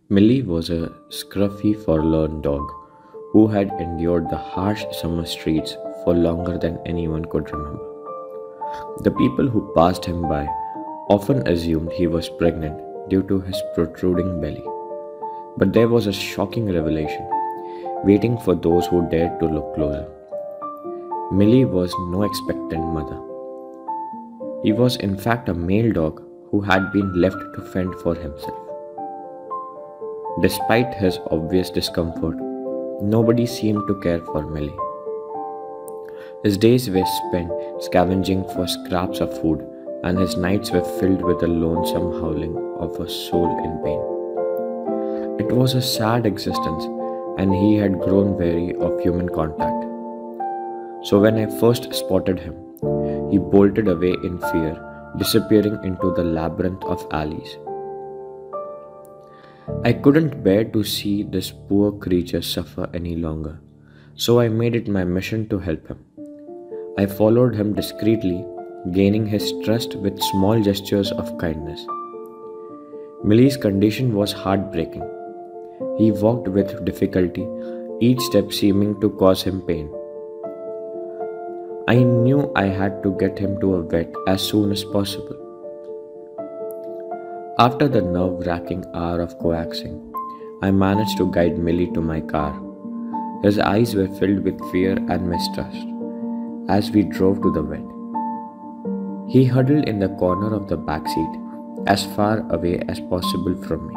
Millie was a scruffy, forlorn dog who had endured the harsh summer streets for longer than anyone could remember. The people who passed him by often assumed he was pregnant due to his protruding belly. But there was a shocking revelation waiting for those who dared to look closer. Millie was no expectant mother. He was in fact a male dog who had been left to fend for himself. Despite his obvious discomfort, nobody seemed to care for Millie. His days were spent scavenging for scraps of food, and his nights were filled with the lonesome howling of a soul in pain. It was a sad existence, and he had grown weary of human contact. So when I first spotted him, he bolted away in fear, disappearing into the labyrinth of alleys. I couldn't bear to see this poor creature suffer any longer, so I made it my mission to help him. I followed him discreetly, gaining his trust with small gestures of kindness. Millie's condition was heartbreaking. He walked with difficulty, each step seeming to cause him pain. I knew I had to get him to a vet as soon as possible. After the nerve-wracking hour of coaxing, I managed to guide Millie to my car. His eyes were filled with fear and mistrust as we drove to the vet. He huddled in the corner of the back seat, as far away as possible from me.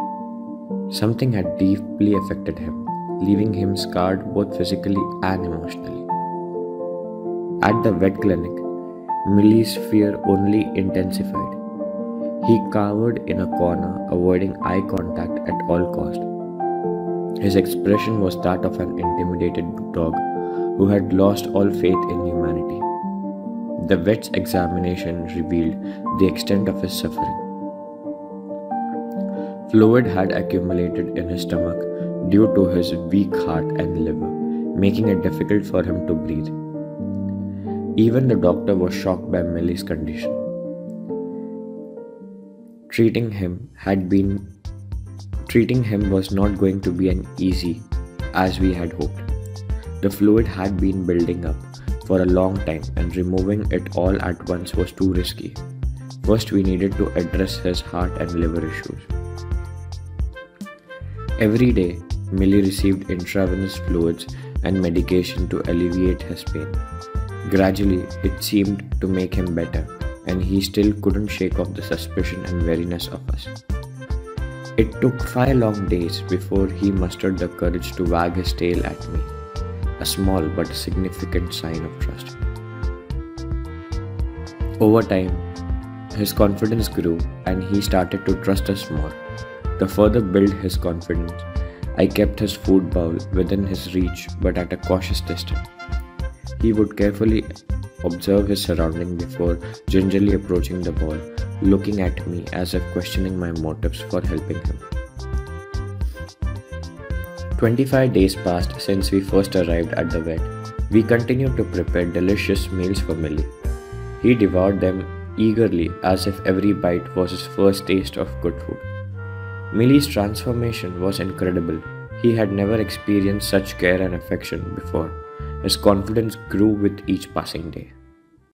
Something had deeply affected him, leaving him scarred both physically and emotionally. At the vet clinic, Millie's fear only intensified. He cowered in a corner, avoiding eye contact at all cost. His expression was that of an intimidated dog who had lost all faith in humanity. The vet's examination revealed the extent of his suffering. Fluid had accumulated in his stomach due to his weak heart and liver, making it difficult for him to breathe. Even the doctor was shocked by Millie's condition. Treating him was not going to be an easy as we had hoped. The fluid had been building up for a long time, and removing it all at once was too risky. First, we needed to address his heart and liver issues. Every day, Millie received intravenous fluids and medication to alleviate his pain. Gradually, it seemed to make him better, and he still couldn't shake off the suspicion and wariness of us. It took 5 long days before he mustered the courage to wag his tail at me, a small but significant sign of trust. Over time, his confidence grew and he started to trust us more. To further build his confidence, I kept his food bowl within his reach but at a cautious distance. He would carefully observe his surroundings before gingerly approaching the bowl, looking at me as if questioning my motives for helping him. 25 days passed since we first arrived at the vet. We continued to prepare delicious meals for Millie. He devoured them eagerly as if every bite was his first taste of good food. Millie's transformation was incredible. He had never experienced such care and affection before. His confidence grew with each passing day.